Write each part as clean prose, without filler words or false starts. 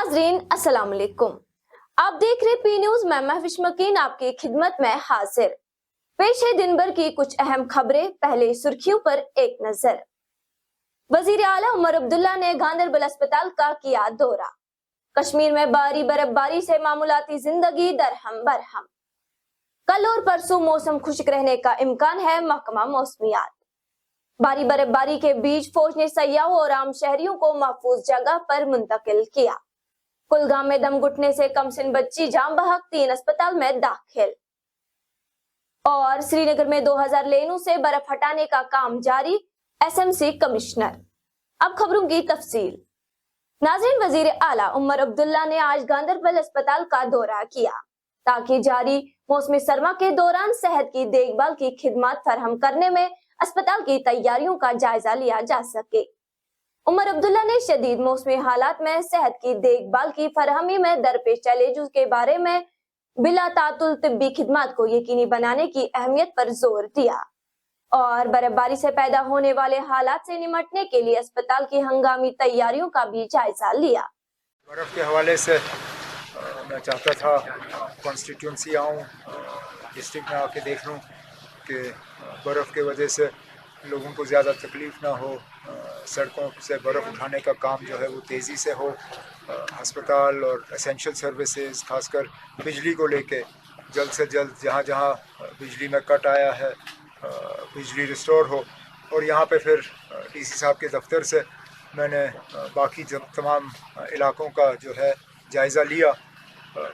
नाजरीन अस्सलाम वालेकुम। आप देख रहे पी न्यूज। मैं महविश मकीन आपकी खिदमत में हाजिर। पेश है दिन भर की कुछ अहम खबरें। पहले सुर्खियों पर एक नजर। वजीर आला उमर अब्दुल्ला ने गांधरबल अस्पताल का किया दौरा। कश्मीर में भारी बर्फबारी से मामूलाती जिंदगी दरहम बरहम। कल और परसों मौसम खुश्क रहने का इम्कान है, महकमा मौसमियात। भारी बर्फबारी के बीच फौज ने सयाहों और आम शहरियों को महफूज जगह पर मुंतकिल किया। कुलगाम में दम घुटने से कमसिन बच्ची जान बहक, 3 अस्पताल में दाखिल। और श्रीनगर में 2000 लेनों से बर्फ हटाने का काम जारी, एसएमसी कमिश्नर। अब खबरों की तफसील। नाज़रीन, वजीर आला उमर अब्दुल्ला ने आज गांधरबल अस्पताल का दौरा किया ताकि जारी मौसमी सरमा के दौरान सेहत की देखभाल की खिदमत फराहम करने में अस्पताल की तैयारियों का जायजा लिया जा सके। उमर अब्दुल्ला ने शदीद मौसमी हालात में सेहत की देखभाल की फराहमी में दरपेश चैलेंजों के बारे में बिला तातुल तिब्बी खिदमत को यकीनी बनाने की अहमियत पर जोर दिया और बर्फबारी से पैदा होने वाले हालात से निपटने के लिए अस्पताल की हंगामी तैयारियों का भी जायजा लिया। बर्फ के हवाले से मैं चाहता था कॉन्स्टिट्यूंसी आऊँ, डिस्ट्रिक्ट में आके देख लूँ कि बर्फ़ के वजह से लोगों को ज़्यादा तकलीफ़ ना हो, सड़कों से बर्फ़ उठाने का काम जो है वो तेज़ी से हो, अस्पताल और एसेंशियल सर्विसेज खासकर बिजली को लेके जल्द से जल्द जहाँ जहाँ बिजली में कट आया है बिजली रिस्टोर हो। और यहाँ पे फिर डीसी साहब के दफ्तर से मैंने बाकी तमाम इलाकों का जो है जायज़ा लिया।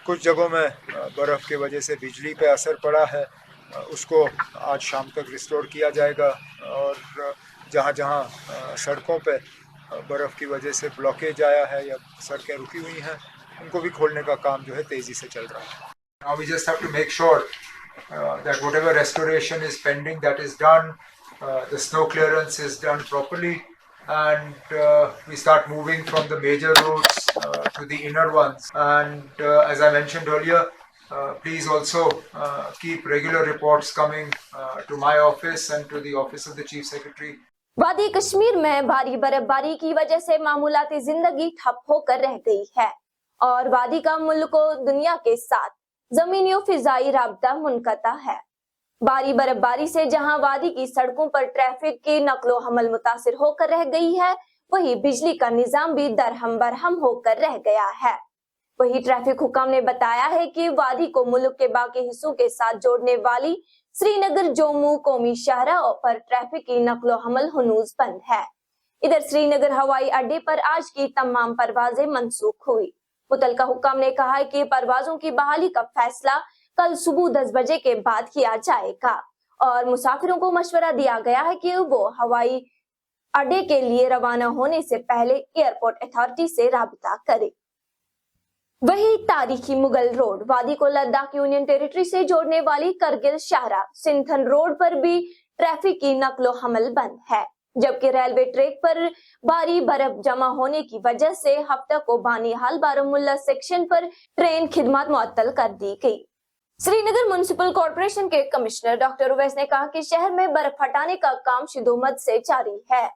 कुछ जगहों में बर्फ़ की वजह से बिजली पे असर पड़ा है, उसको आज शाम तक रिस्टोर किया जाएगा। और जहाँ जहाँ सड़कों पे बर्फ़ की वजह से ब्लॉकेज आया है या सड़कें रुकी हुई हैं उनको भी खोलने का काम जो है तेज़ी से चल रहा है। Now we just have to make sure that whatever restoration is pending that is done, the snow clearance is done properly, and we start moving from the major roads to the inner ones. And as I mentioned earlier, please also keep regular reports coming to my office and to the office of the Chief Secretary. वादी कश्मीर में भारी बर्फबारी की वजह से मामूलाती जिंदगी ठप होकर रह गई है और वादी का मुल्क और दुनिया के साथ जमीनी और फिजाई राब्ता मुनक़ता है। भारी बर्फबारी से जहां वादी की सड़कों पर ट्रैफिक की नक्लो हमल मुतासिर होकर रह गई है, वहीं बिजली का निजाम भी दरहम बरहम होकर रह गया है। वहीं ट्रैफिक हुकाम ने बताया है कि वादी को मुल्क के बाकी हिस्सों के साथ जोड़ने वाली श्रीनगर जम्मू कौमी शाहराह पर ट्रैफिक की नक्लो हमल हनूज बंद है। इधर श्रीनगर हवाई अड्डे पर आज की तमाम परवाजें मनसूख हुई। मुतलका हुकाम ने कहा है कि परवाजों की बहाली का फैसला कल सुबह 10 बजे के बाद किया जाएगा और मुसाफिरों को मशवरा दिया गया है कि वो हवाई अड्डे के लिए रवाना होने से पहले एयरपोर्ट अथॉरिटी से राबिता करें। वही तारीखी मुगल रोड वादी को लद्दाख यूनियन टेरिटरी से जोड़ने वाली करगिल शाहराह सिंथन रोड पर भी ट्रैफिक की नक्लो हमल बंद है, जबकि रेलवे ट्रैक पर भारी बर्फ जमा होने की वजह से हफ्ता को बानीहाल बारामुल्ला सेक्शन पर ट्रेन खिदमत मुअत्तल कर दी गई। श्रीनगर म्युनिसिपल कॉर्पोरेशन के कमिश्नर डॉक्टर उवैस ने कहा कि शहर में बर्फ हटाने का काम शिद्दत से जारी है।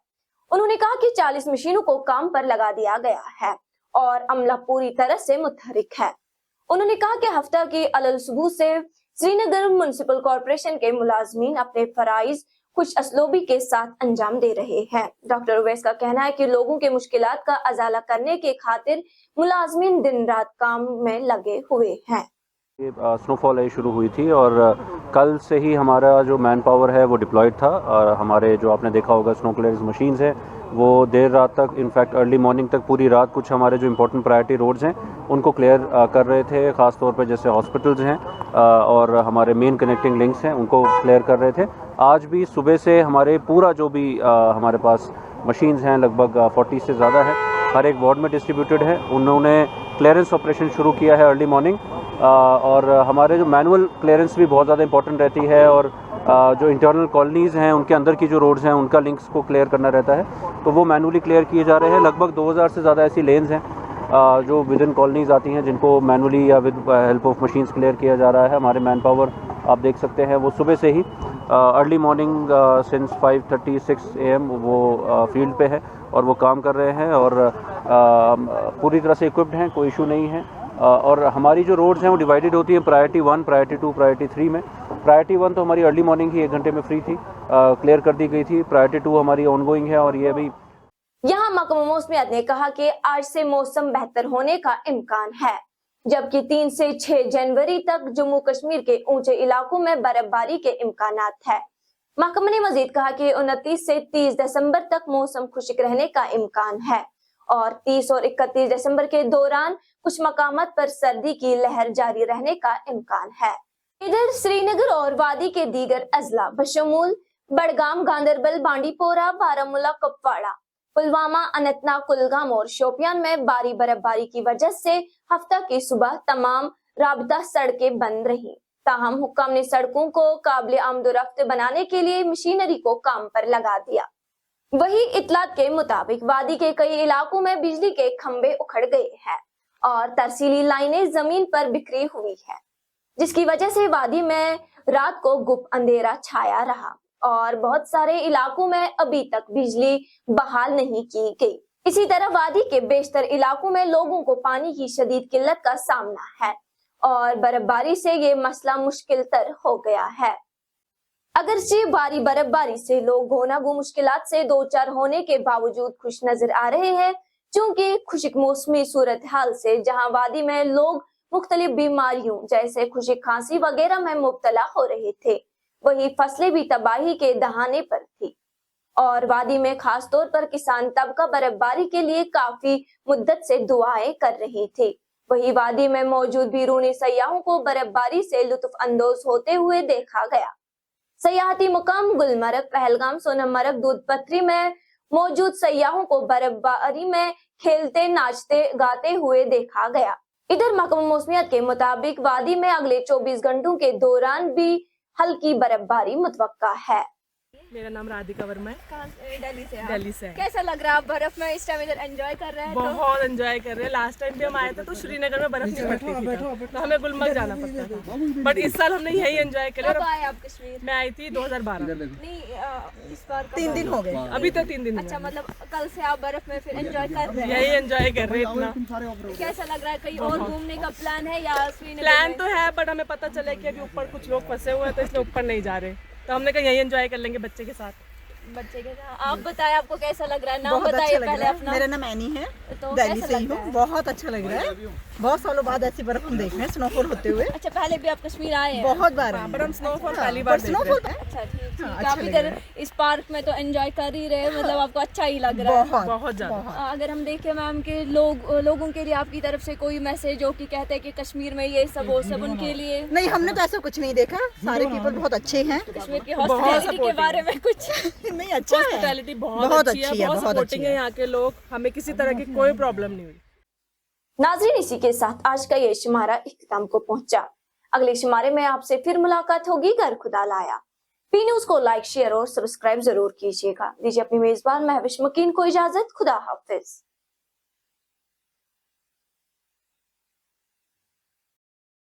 उन्होंने कहा कि 40 मशीनों को काम पर लगा दिया गया है और अमला पूरी तरह से मुतहरिक है। उन्होंने कहा कि हफ्ता की अलल सुबह से श्रीनगर म्युनिसिपल कॉर्पोरेशन के मुलाजमीन अपने फराइज कुछ असलोबी के साथ अंजाम दे रहे हैं। डॉक्टर उवैस का कहना है कि लोगों के मुश्किलात का अजाला करने के खातिर मुलाजमीन दिन रात काम में लगे हुए हैं। स्नोफॉल शुरू हुई थी और कल से ही हमारा जो मैन पावर है वो डिप्लॉयड था और हमारे जो आपने देखा होगा स्नो क्लियरेंस मशीन्स हैं वो देर रात तक, इनफैक्ट अर्ली मॉर्निंग तक पूरी रात कुछ हमारे जो इंपॉर्टेंट प्रायोरिटी रोड्स हैं उनको क्लियर कर रहे थे। ख़ास तौर पे जैसे हॉस्पिटल्स हैं और हमारे मेन कनेक्टिंग लिंक्स हैं उनको क्लियर कर रहे थे। आज भी सुबह से हमारे पूरा जो भी हमारे पास मशीन्स हैं लगभग 40 से ज़्यादा है, हर एक वार्ड में डिस्ट्रीब्यूटेड है। उन्होंने क्लियरेंस ऑपरेशन शुरू किया है अर्ली मॉर्निंग और हमारे जो मैनुअल क्लियरेंस भी बहुत ज़्यादा इंपॉर्टेंट रहती है और जो इंटरनल कॉलोनीज़ हैं उनके अंदर की जो रोड्स हैं उनका लिंक्स को क्लियर करना रहता है, तो वो मैनुअली क्लियर किए जा रहे हैं। लगभग 2000 से ज़्यादा ऐसी लेन्स हैं जो विद इन कॉलोनीज़ आती हैं जिनको मैनुअली या with help of machines clear किया जा रहा है। हमारे मैन पावर आप देख सकते हैं वो सुबह से ही ارلی مارننگ سنس 5:36 AM وہ فیلڈ پہ ہے اور وہ کام کر رہے ہیں اور پوری طرح سے اکوپڈ ہیں, کوئی ایشو نہیں ہے. اور ہماری جو روڈز ہیں وہ ڈیوائیڈڈ ہوتی ہیں پرائرٹی 1, پرائرٹی 2, پرائرٹی 3 میں. پرائرٹی 1 تو ہماری ارلی مارننگ ہی 1 گھنٹے میں فری تھی, کلیئر کر دی گئی تھی. پرائرٹی 2 ہماری آن گوئنگ ہے اور یہ ابھی. یہاں محکمہ موسمیات نے کہا کہ آج سے موسم بہتر ہونے کا امکان ہے, جبکہ 3 سے 6 جنوری تک جموں کشمیر کے اونچے علاقوں میں برف باری کے امکانات ہے. محکمہ نے مزید کہا کہ 29 سے 30 دسمبر تک موسم خشک رہنے کا امکان ہے اور 30 اور 31 دسمبر کے دوران کچھ مقامات پر سردی کی لہر جاری رہنے کا امکان ہے. ادھر سری نگر اور وادی کے دیگر اضلاع بشمول بڑگام, گاندربل, بانڈی پورہ, بارامولہ, کپواڑہ, پلوامہ, اننت ناگ, کلگام اور شوپیان میں بھاری برف باری کی وجہ سے ہفتہ کی صبح تمام رابطہ سڑکیں بند رہی. تاہم حکام نے سڑکوں کو قابل آمد و رفت بنانے کے لیے مشینری کو کام پر لگا دیا. وہی اطلاعات کے مطابق وادی کے کئی علاقوں میں بجلی کے کھمبے اکھڑ گئے ہیں اور ترسیلی لائنیں زمین پر بکھری ہوئی ہے, جس کی وجہ سے وادی میں رات کو گپ اندھیرا چھایا رہا اور بہت سارے علاقوں میں ابھی تک بجلی بحال نہیں کی گئی. اسی طرح وادی کے بیشتر علاقوں میں لوگوں کو پانی کی شدید قلت کا سامنا ہے اور برف باری سے یہ مسئلہ مشکل تر ہو گیا ہے. اگرچہ بھاری برف باری سے لوگ گوناگوں مشکلات سے دوچار ہونے کے باوجود خوش نظر آ رہے ہیں, چونکہ خشک موسمی صورتحال سے جہاں وادی میں لوگ مختلف بیماریوں جیسے خشک کھانسی وغیرہ میں مبتلا ہو رہے تھے, وہی فصلیں بھی تباہی کے دہانے پر تھی اور وادی میں خاص طور پر کسان طبقہ برف باری کے لیے کافی مدت سے دعائیں کر رہے تھے. وہی وادی میں موجود بیرونی سیاحوں کو برف باری سے لطف اندوز ہوتے ہوئے دیکھا گیا. سیاحتی مقام گلمرگ, پہلگام, سونم مرگ, دودھ پتھری میں موجود سیاحوں کو برف باری میں کھیلتے, ناچتے, گاتے ہوئے دیکھا گیا. ادھر محکمہ موسمیات کے مطابق وادی میں اگلے 24 گھنٹوں کے دوران بھی ہلکی برف باری متوقع ہے. میرا نام رادھیکا ورما ہے, دہلی سے. کیسا لگ رہا ہے برف میں اس ٹائم ادھر انجوائے کر رہے ہیں؟ بہت انجوائے کر رہے ہیں. لاسٹ ٹائم بھی ہم آئے تھے تو شری نگر میں برف نہیں پڑتی تھی, تو ہمیں گلمرگ جانا پڑتا تھا, بٹ اس سال ہم نے یہی انجوائے کر کب آئے آپ کشمیر؟ میں آئی تھی 2012. نہیں اس بار 3 دن ہو گئے ابھی تو 3 دن. اچھا, مطلب کل سے آپ برف میں پھر انجوائے کر رہے ہیں؟ یہی انجوائے کر رہے ہیں اتنا. کیسا لگ رہا ہے, کہیں اور گھومنے کا پلان ہے یا سری نگر؟ پلان تو ہے بٹ ہمیں پتہ چلے کہ ابھی اوپر کچھ لوگ پھنسے ہوئے ہیں تو اس لیے اوپر نہیں جا رہے, تو ہم نے کہا یہی انجوائے کر لیں گے بچے کے ساتھ. بچے کے ساتھ. آپ بتائیں آپ کو کیسا لگ رہا ہے؟ نام بتائیے پہلے اپنا. میرا نام اینی ہے, تو دہلی کیسا سے ہی لگتا ہوں. ہے؟ بہت اچھا لگ رہا ہے, بہت سالوں بعد ایسی برف ہم دیکھ رہے ہیں, سنو فال ہوتے ہوئے. اچھا, پہلے بھی آپ کشمیر آئے ہیں؟ بہت بار بٹ ہم سنو فال پہلی بار سنو دیکھ رہے فال ہیں. اچھا, ٹھیک ٹھیک. اچھا آپ لگ ادھر رہا ہے. اس پارک میں تو انجوائے کر ہی رہے, مطلب آپ کو اچھا ہی لگ رہا ہے؟ بہت زیادہ. اگر ہم دیکھیں میم کہ لوگوں کے لیے آپ کی طرف سے کوئی میسج ہو کہ کہتے ہیں کہ کشمیر میں یہ سب وہ سب, ان کے لیے؟ نہیں, ہم نے تو ایسا کچھ نہیں دیکھا, سارے پیپل بہت اچھے ہیں. کشمیر کی ہاسپٹیلٹی کے بارے میں کچھ؟ نہیں, اچھا ہے, ہاسپٹیلٹی بہت اچھی ہے, بہت سپورٹنگ ہے یہاں کے لوگ, ہمیں کسی طرح کی کوئی پرابلم نہیں ہوئی. ناظرین, اسی کے ساتھ آج کا یہ شمارہ اختتام کو پہنچا. اگلے شمارے میں آپ سے پھر ملاقات ہوگی. گر خدا لایا. پی نیوز کو لائک, شیئر اور سبسکرائب ضرور کیجیے گا. دیجیے اپنی میزبان مہوش مکین کو اجازت. خدا حافظ.